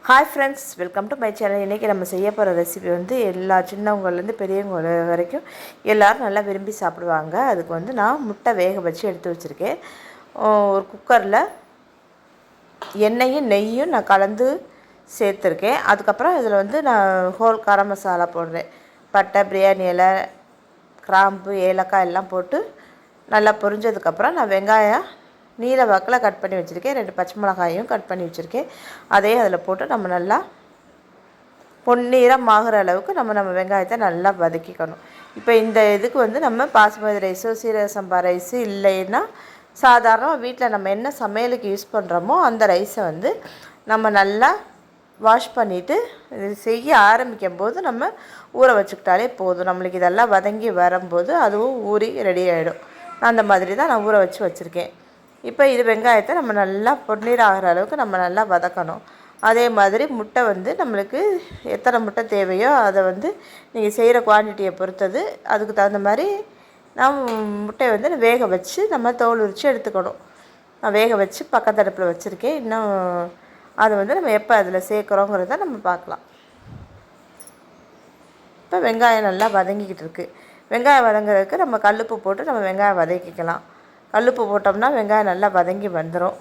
Hi friends, welcome to my channel. இன்றைக்கி நம்ம செய்ய போகிற ரெசிபி வந்து எல்லா சின்னவங்கலேருந்து பெரியவங்க வரைக்கும் எல்லோரும் நல்லா விரும்பி சாப்பிடுவாங்க. அதுக்கு வந்து நான் முட்டை வேக வச்சு எடுத்து வச்சுருக்கேன். ஒரு குக்கரில் எண்ணெயும் நெய்யும் நான் கலந்து சேர்த்துருக்கேன். அதுக்கப்புறம் இதில் வந்து நான் ஹோல் கரம் மசாலா போடுறேன். பட்டை, பிரியாணி இலை, கிராம்பு, ஏலக்காய் எல்லாம் போட்டு நல்லா பொரிஞ்சதுக்கப்புறம் நான் வெங்காயம் நீல வாக்கில் கட் பண்ணி வச்சுருக்கேன். 2 பச்சை மிளகாயும் கட் பண்ணி வச்சுருக்கேன். அதையும் அதில் போட்டு நம்ம நல்லா பொன்னிறம் ஆகிற அளவுக்கு நம்ம வெங்காயத்தை நல்லா வதக்கிக்கணும். இப்போ இந்த இதுக்கு வந்து நம்ம பாசுமதி ரைஸோ சீரக சம்பா ரைஸு இல்லைன்னா சாதாரண வீட்டில் நம்ம என்ன சமையலுக்கு யூஸ் பண்ணுறோமோ அந்த ரைஸை வந்து நம்ம நல்லா வாஷ் பண்ணிவிட்டு இது செய்ய ஆரம்பிக்கும் போது நம்ம ஊற வச்சுக்கிட்டாலே போதும். நம்மளுக்கு இதெல்லாம் வதங்கி வரும்போது அதுவும் ஊறி ரெடி ஆகிடும். அந்த மாதிரி தான் நான் ஊற வச்சுருக்கேன். இப்போ இது வெங்காயத்தை நம்ம நல்லா பொன்னீர் ஆகிற அளவுக்கு நம்ம நல்லா வதக்கணும். அதே மாதிரி முட்டை வந்து நம்மளுக்கு எத்தனை முட்டை தேவையோ அதை வந்து நீங்கள் செய்கிற குவான்டிட்டியை பொறுத்தது அதுக்கு தகுந்த மாதிரி நான் முட்டையை வந்து வேக வச்சு நம்ம தோல் உரித்து எடுத்துக்கணும். நான் வேக வச்சு பக்கத்தடுப்பில் வச்சுருக்கேன். இன்னும் அதை வந்து நம்ம எப்போ அதில் சேர்க்குறோங்கிறத நம்ம பார்க்கலாம். இப்போ வெங்காயம் நல்லா வதங்கிக்கிட்டு இருக்குது. வெங்காயம் வதங்குறதுக்கு நம்ம கல்லுப்பு போட்டு நம்ம வெங்காயம் வதக்கிக்கலாம். கல்லுப்பு போட்டோம்னா வெங்காயம் நல்லா வதங்கி வந்துடும்.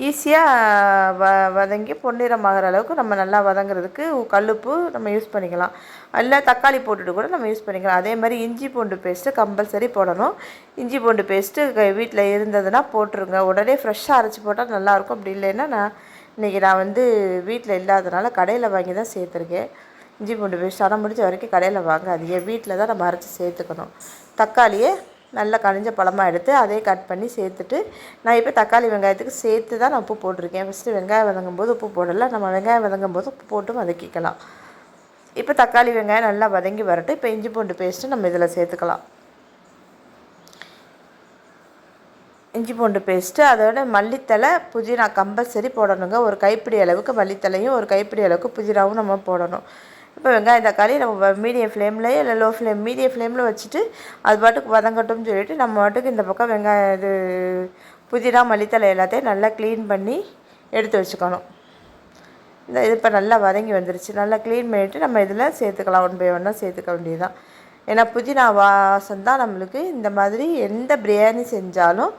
ஈஸியாக வதங்கி பொன்னிறமாகிற அளவுக்கு நம்ம நல்லா வதங்குறதுக்கு கல்லுப்பு நம்ம யூஸ் பண்ணிக்கலாம். இல்லை தக்காளி போட்டுட்டு கூட நம்ம யூஸ் பண்ணிக்கலாம். அதே மாதிரி இஞ்சி பூண்டு பேஸ்ட்டு கம்பல்சரி போடணும். இஞ்சி பூண்டு பேஸ்ட்டு வீட்டில் இருந்ததுன்னா போட்டுருங்க. உடனே ஃப்ரெஷ்ஷாக அரைச்சி போட்டால் நல்லாயிருக்கும். அப்படி இல்லைன்னா இன்றைக்கி நான் வந்து வீட்டில் இல்லாதனால கடையில் வாங்கி தான் சேர்த்துருக்கேன். இஞ்சி பூண்டு பேஸ்ட் ஆனால் முடிஞ்ச வரைக்கும் கடையில் வாங்காதீங்க. வீட்டில் தான் நம்ம அரைச்சி சேர்த்துக்கணும். தக்காளியை நல்லா கனிஞ்ச பழமாக எடுத்து அதே கட் பண்ணி சேர்த்துட்டு நான் இப்போ தக்காளி வெங்காயத்துக்கு சேர்த்து தான் நான் உப்பு போட்டிருக்கேன். ஃபஸ்ட்டு வெங்காயம் வதங்கும் போது உப்பு போடலை. நம்ம வெங்காயம் வதங்கும் போது உப்பு போட்டு வதக்கிக்கலாம். இப்போ தக்காளி வெங்காயம் நல்லா வதங்கி வரட்டும். இப்போ இஞ்சி பூண்டு பேஸ்ட்டு நம்ம இதில் சேர்த்துக்கலாம். இஞ்சி பூண்டு பேஸ்ட்டு அதோட மல்லித்தலை, புதினா கம்பல்சரி போடணுங்க. ஒரு கைப்பிடி அளவுக்கு மல்லித்தலையும் ஒரு கைப்பிடி அளவுக்கு புதினாவும் நம்ம போடணும். இப்போ வெங்காயம் தக்காளி நம்ம மீடியம் ஃப்ளேம்லேயே இல்லை லோ ஃப்ளேம் மீடியம் ஃப்ளேமில் வச்சுட்டு அது பாட்டுக்கு வதங்கட்டும்னு சொல்லிவிட்டு நம்ம பாட்டுக்கு இந்த பக்கம் வெங்காயம் இது புதினா மல்லித்தலை எல்லாத்தையும் நல்லா க்ளீன் பண்ணி எடுத்து வச்சுக்கணும். இது இப்போ நல்லா வதங்கி வந்துருச்சு. நல்லா க்ளீன் பண்ணிவிட்டு நம்ம இதில் சேர்த்துக்கலாம். 1 by 1 சேர்த்துக்க வேண்டியதுதான். ஏன்னா புதினா வாசம் தான் நம்மளுக்கு இந்த மாதிரி எந்த பிரியாணி செஞ்சாலும்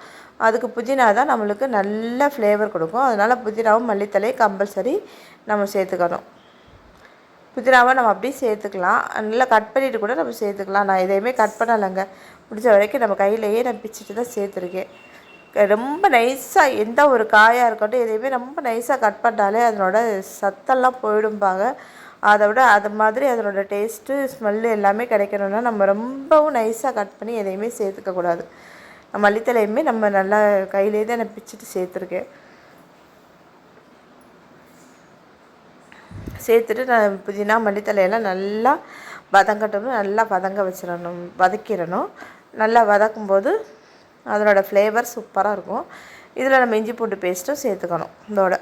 அதுக்கு புதினா தான் நம்மளுக்கு நல்ல ஃப்ளேவர் கொடுக்கும். அதனால் புதினாவும் மல்லித்தலையும் கம்பல்சரி நம்ம சேர்த்துக்கணும். புதினாவை நம்ம அப்படியே சேர்த்துக்கலாம். நல்லா கட் பண்ணிவிட்டு கூட நம்ம சேர்த்துக்கலாம். நான் எதையுமே கட் பண்ணலைங்க. முடிஞ்ச வரைக்கும் நம்ம கையிலையே நான் பிச்சுட்டு தான் சேர்த்துருக்கேன். ரொம்ப நைஸாக எந்த ஒரு காயாக இருக்கட்டும் எதையுமே ரொம்ப நைஸாக கட் பண்ணாலே அதனோட சத்தெல்லாம் போயிடும்பாங்க. அதை விட அது மாதிரி அதனோட டேஸ்ட்டு ஸ்மெல்லு எல்லாமே கிடைக்கணுன்னா நம்ம ரொம்பவும் நைஸாக கட் பண்ணி எதையுமே சேர்த்துக்கக்கூடாது. மல்லித்தலையுமே நம்ம நல்லா கையிலே தான் நான் பிச்சுட்டு சேர்த்துருக்கேன். சேர்த்துட்டு நான் புதினா மல்லித்தலையெல்லாம் நல்லா வதங்கட்டணும். நல்லா வதக்கிடணும். நல்லா வதக்கும்போது அதனோட ஃப்ளேவர் சூப்பராக இருக்கும். இதில் நம்ம இஞ்சி பூண்டு பேஸ்ட்டும் சேர்த்துக்கணும். இதோட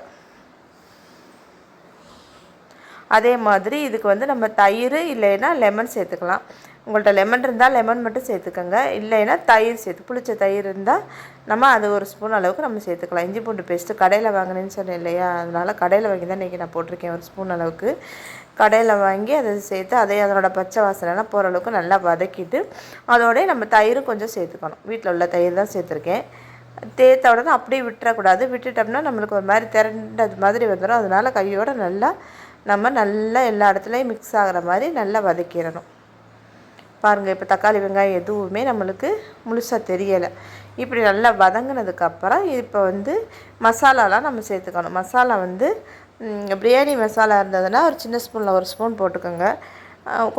அதே மாதிரி இதுக்கு வந்து நம்ம தயிர் இல்லைன்னா லெமன் சேர்த்துக்கலாம். உங்கள்கிட்ட லெமன் இருந்தால் லெமன் மட்டும் சேர்த்துக்கோங்க. இல்லைன்னா தயிர் சேர்த்து புளிச்ச தயிர் இருந்தால் நம்ம அது 1 ஸ்பூன் அளவுக்கு நம்ம சேர்த்துக்கலாம். இஞ்சி பூண்டு பேஸ்ட்டு கடையில் வாங்கினேன்னு சொன்னேன் இல்லையா, அதனால் கடையில் வாங்கி தான் இன்றைக்கி நான் போட்டிருக்கேன். 1 ஸ்பூன் அளவுக்கு கடையில் வாங்கி அதை சேர்த்து அதனோட பச்சை வாசனைலாம் போகிற அளவுக்கு நல்லா வதக்கிட்டு அதோடய நம்ம தயிரும் கொஞ்சம் சேர்த்துக்கணும். வீட்டில் உள்ள தயிர் தான் சேர்த்துருக்கேன். தேத்த உடனே அப்படியே விட்டுறக்கூடாது. விட்டுட்டோம்னா நம்மளுக்கு ஒரு மாதிரி திரண்டது மாதிரி வந்துடும். அதனால் கையோடு நல்லா எல்லா இடத்துலையும் மிக்ஸ் ஆகிற மாதிரி நல்லா வதக்கிடணும். பாருங்கள், இப்போ தக்காளி வெங்காயம் எதுவுமே நம்மளுக்கு முழுசாக தெரியலை. இப்படி நல்லா வதங்கினதுக்கப்புறம் இப்போ வந்து மசாலாலாம் நம்ம சேர்த்துக்கணும். மசாலா வந்து பிரியாணி மசாலா இருந்ததுன்னா ஒரு சின்ன ஸ்பூனில் 1 ஸ்பூன் போட்டுக்கோங்க.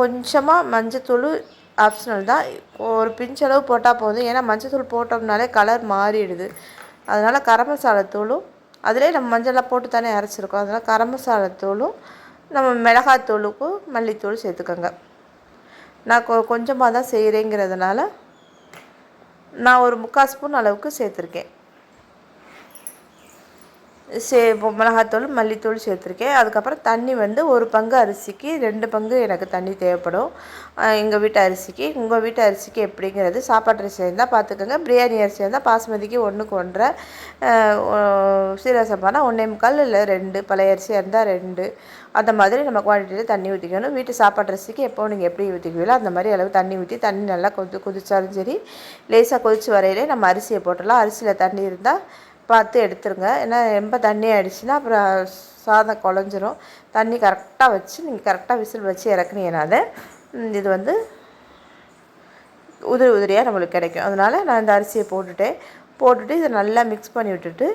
கொஞ்சமாக மஞ்சத்தூள் ஆப்ஷனல் தான். ஒரு பிஞ்சளவு போட்டால் போதும். ஏன்னா மஞ்சத்தூள் போட்டோம்னாலே கலர் மாறிடுது. அதனால் கரம் மசாலா தூளும் அதிலே நம்ம மஞ்சளாக போட்டு தானே அரைச்சிருக்கோம். அதனால் கரம் மசாலா தூளும் நம்ம மிளகாத்தூளுக்கும் மல்லித்தூள் சேர்த்துக்கோங்க. நான் கொஞ்சமாக தான் செய்கிறேங்கிறதுனால நான் ஒரு 3/4 ஸ்பூன் அளவுக்கு சேர்த்துருக்கேன். மிளகாத்தூள் மல்லித்தூள் சேர்த்துருக்கேன். அதுக்கப்புறம் தண்ணி வந்து 1 பங்கு அரிசிக்கு 2 பங்கு எனக்கு தண்ணி தேவைப்படும். எங்கள் வீட்டு அரிசிக்கு. உங்கள் வீட்டு அரிசிக்கு எப்படிங்கிறது சாப்பாட்டு அரிசி இருந்தால் பார்த்துக்கோங்க. பிரியாணி அரிசி இருந்தால் பாஸ்மதிக்கு 1க்கு 1.5, சீரக சம்பானா 1 1/4 இல்லை 2, பழைய அரிசியாக இருந்தால் 2, அந்த மாதிரி நம்ம குவான்டிட்டியில் தண்ணி ஊற்றிக்கணும். வீட்டு சாப்பாட்டு அரிசிக்கு எப்போ நீங்கள் எப்படி ஊற்றிக்குவீங்களோ அந்த மாதிரி அளவு தண்ணி ஊற்றி, தண்ணி நல்லா கொதிச்சாலும் சரி, லேசாக கொதித்து வரையிலே நம்ம அரிசியை போட்டுடலாம். அரிசியில் தண்ணி இருந்தால் பார்த்து எடுத்துருங்க. ஏன்னா ரொம்ப தண்ணி ஆகிடுச்சின்னா அப்புறம் சாதம் குழஞ்சிரும். தண்ணி கரெக்டாக வச்சு நீங்கள் கரெக்டாக விசில் வச்சு இறக்குனீங்கனால இது வந்து உதிரியாக நம்மளுக்கு கிடைக்கும். அதனால் நான் இந்த அரிசியை போட்டுட்டு இதை நல்லா மிக்ஸ் பண்ணி விட்டுட்டு,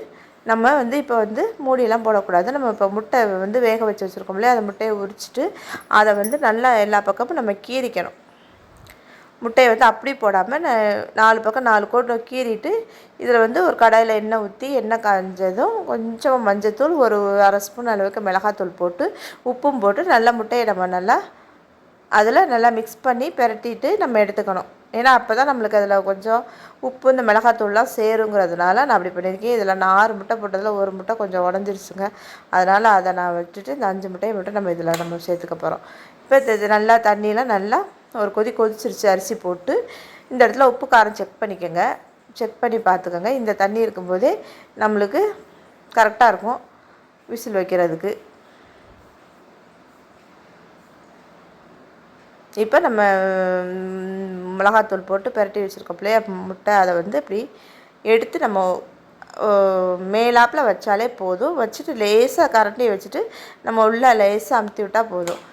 நம்ம வந்து இப்போ வந்து மூடியெல்லாம் போடக்கூடாது. நம்ம இப்போ முட்டை வந்து வேக வச்சு வச்சுருக்கோம் இல்லையா, அந்த முட்டையை உரிச்சிட்டு அதை வந்து நல்லா எல்லா பக்கமும் நம்ம கீறிக்கணும். முட்டையை வந்து அப்படி போடாமல் 4 பக்கம் 4 கோட்டை கீறிட்டு, இதில் வந்து ஒரு கடாயில் எண்ணெய் ஊற்றி, எண்ணெய் காஞ்சதும் கொஞ்சம் மஞ்சத்தூள், ஒரு 1/2 ஸ்பூன் அளவுக்கு மிளகாத்தூள் போட்டு, உப்பும் போட்டு நல்லா முட்டையை நம்ம நல்லா அதில் நல்லா மிக்ஸ் பண்ணி பிரட்டிட்டு நம்ம எடுத்துக்கணும். ஏன்னா அப்போ தான் நம்மளுக்கு அதில் கொஞ்சம் உப்பு இந்த மிளகாத்தூள்லாம் சேருங்கிறதுனால நான் அப்படி பண்ணியிருக்கேன். இதில் நான் 6 முட்டை போட்டதில் 1 முட்டை கொஞ்சம் உடஞ்சிருச்சுங்க. அதனால் அதை நான் விட்டுட்டு இந்த 5 முட்டையை மட்டும் நம்ம இதில் நம்ம சேர்த்துக்க போகிறோம். இப்போ இது நல்லா தண்ணியெலாம் நல்லா ஒரு கொதிச்சிருச்சு அரிசி போட்டு. இந்த இடத்துல உப்பு காரம் செக் பண்ணிக்கோங்க. செக் பண்ணி பார்த்துக்கோங்க. இந்த தண்ணி இருக்கும்போதே நம்மளுக்கு கரெக்டாக இருக்கும் விசில் வைக்கிறதுக்கு. இப்போ நம்ம மிளகாத்தூள் போட்டு பிரட்டி வச்சுருக்கோம் இல்லையா முட்டை, அதை வந்து இப்படி எடுத்து நம்ம மேலாப்பில் வச்சாலே போதும். வச்சுட்டு லேசாக கரண்டியை வச்சுட்டு நம்ம உள்ளே லேசாக அமுத்தி விட்டால் போதும்.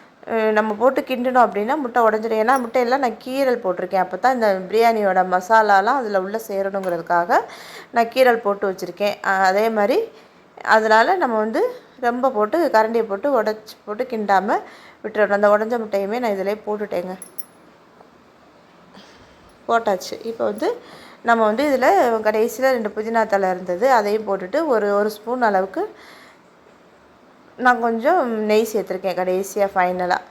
நம்ம போட்டு கிண்டணும் அப்படின்னா முட்டை உடஞ்சிடும். ஏன்னா முட்டையெல்லாம் நான் கீரல் போட்டிருக்கேன். அப்போ தான் இந்த பிரியாணியோட மசாலாலாம் அதில் உள்ளே சேரணுங்கிறதுக்காக நான் கீரல் போட்டு வச்சுருக்கேன். அதே மாதிரி அதனால் நம்ம வந்து ரொம்ப போட்டு கரண்டியை போட்டு போட்டு கிண்டாமல் விட்டுறணும். அந்த உடஞ்ச முட்டையுமே நான் இதிலே போட்டுட்டேங்க. போட்டாச்சு. இப்போ வந்து நம்ம வந்து இதில் கடைசியில் 2 புதினா தழை இருந்தது, அதையும் போட்டுட்டு ஒரு ஸ்பூன் அளவுக்கு நான் கொஞ்சம் நெய் சேர்த்துருக்கேன். கடைசியாக ஃபைனலாக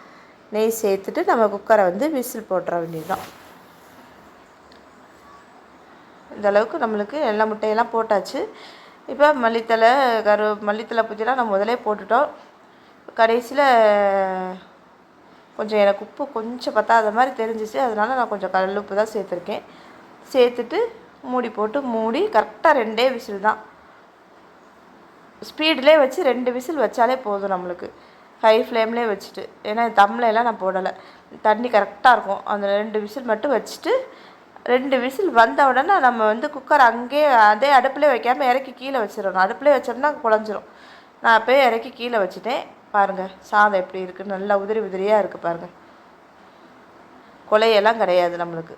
நெய் சேர்த்துட்டு நம்ம குக்கரை வந்து விசில் போட்டுற வேண்டியதுதான். இந்த அளவுக்கு நம்மளுக்கு எல்லா முட்டையெல்லாம் போட்டாச்சு. இப்போ மல்லித்தழை புதினா நம்ம முதலே போட்டுட்டோம். கடைசியில் கொஞ்சம் எனக்கு உப்பு கொஞ்சம் பத்தாத மாதிரி தெரிஞ்சிச்சு. அதனால் நான் கொஞ்சம் கல் உப்பு தான் சேர்த்துருக்கேன். சேர்த்துட்டு மூடி கரெக்டாக 2 விசில் தான். ஸ்பீட்லேயே வச்சு 2 விசில் வச்சாலே போதும் நம்மளுக்கு. ஹை ஃப்ளேம்லேயே வச்சுட்டு, ஏன்னா தம்ளையெல்லாம் நான் போடலை. தண்ணி கரெக்டாக இருக்கும். அந்த 2 விசில் மட்டும் வச்சுட்டு 2 விசில் வந்த உடனே நம்ம வந்து குக்கர் அங்கேயே அதே அடுப்புலேயே வைக்காமல் இறக்கி கீழே வச்சிடணும். அடுப்புலேயே வச்சோம்னா குழஞ்சிரும். நான் அப்போயே இறக்கி கீழே வச்சுட்டேன். பாருங்கள் சாதம் எப்படி இருக்குது, நல்லா உதிரியாக இருக்குது பாருங்கள். கொலையெல்லாம் கிடையாது நம்மளுக்கு.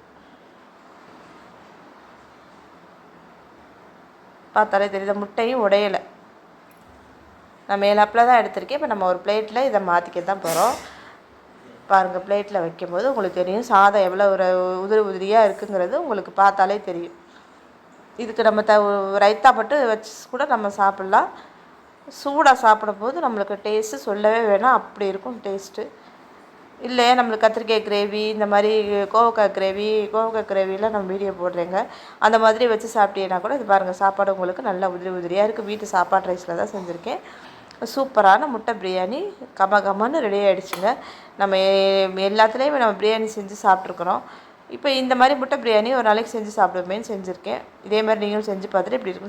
பார்த்தாலே தெரியுது முட்டையும் உடையலை. நான் மேலாப்பில் தான் எடுத்திருக்கேன். இப்போ நம்ம ஒரு பிளேட்டில் இதை மாற்றிக்க தான் போகிறோம். பாருங்கள், பிளேட்டில் வைக்கும்போது உங்களுக்கு தெரியும் சாதம் எவ்வளோ ஒரு உதிரியாக இருக்குங்கிறது உங்களுக்கு பார்த்தாலே தெரியும். இதுக்கு நம்ம ரைத்தா மட்டும் வச்சு கூட நம்ம சாப்பிட்லாம். சூடாக சாப்பிடும்போது நம்மளுக்கு டேஸ்ட்டு சொல்லவே வேணாம், அப்படி இருக்கும் டேஸ்ட்டு. இல்லை நம்மளுக்கு கத்திரிக்காய் கிரேவி, இந்த மாதிரி கோவக்காய் கிரேவியில் நம்ம வீடியோ போடுறேங்க. அந்த மாதிரி வச்சு சாப்பிட்டீங்கன்னா கூட இது பாருங்கள் சாப்பாடு உங்களுக்கு நல்லா உதிரியாக இருக்குது. வீட்டு சாப்பாடு ரைஸில் தான் செஞ்சுருக்கேன். சூப்பரான முட்டை பிரியாணி கமகமன்னு ரெடி ஆகிடுச்சுங்க. நம்ம எல்லாத்துலேயுமே நம்ம பிரியாணி செஞ்சு சாப்பிட்ருக்குறோம். இப்போ இந்த மாதிரி முட்டை பிரியாணி ஒரு நாளைக்கு செஞ்சு சாப்பிடுவேன்னு செஞ்சுருக்கேன். இதே மாதிரி நீங்களும் செஞ்சு பார்த்துட்டு இப்படி இருக்கும்.